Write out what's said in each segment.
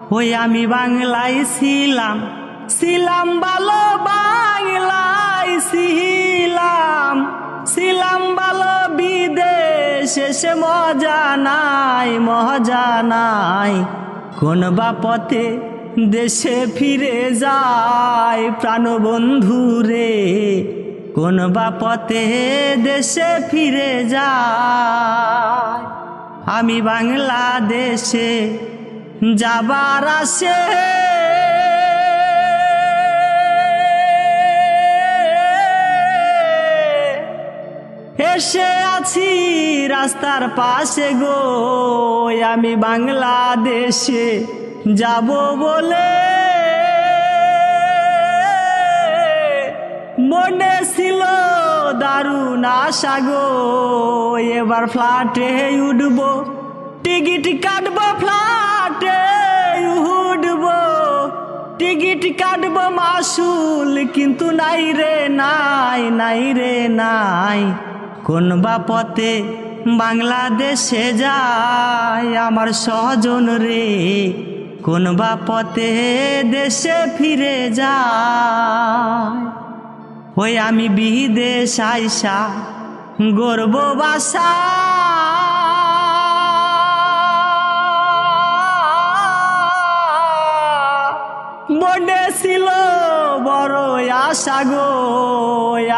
ওই আমি বাংলায় ছিলাম ছিলাম ভালো বাংলায় ছিলাম ভালো বিদেশে সে মজা নাই কোন বা পথে দেশে ফিরে যায় প্রাণবন্ধু রে কোন বা পথে দেশে ফিরে যায় আমি বাংলাদেশে যাবার আসে এসে আছি রাস্তার পাশে গো আমি বাংলাদেশে যাব বলে মনে ছিল দারুণ আশা গো এবার ফ্ল্যাটে উঠবো টিকিট কাটবো ফ্ল্যাটে উঠবো টিকিট কাটবো মাসুল কিন্তু নাই রে নাই কোন বা পথে বাংলাদেশে যায় আমার স্বজন রে কোন বা পথে দেশে ফিরে যায় ওই আমি বিদেশ আইসা গর্ব বাসা মনে ছিল বড় আশা গো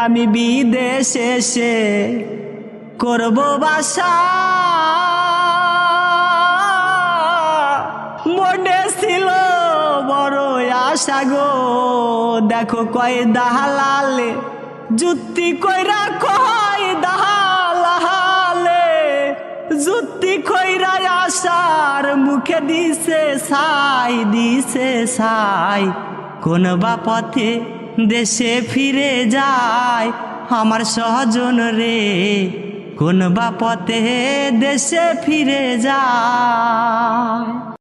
আমি বিদেশে এসে করব বাসা মনে ছিল বড় আশা গো দেখো কয় দালালে যুক্তি কইরা কয় দালালে যুক্তি কইরা আশার মুখে দিছে ছাই কোন বা পথে দেশে ফিরে যায় আমার স্বজন রে কোন বা পথে দেশে ফিরে যায়।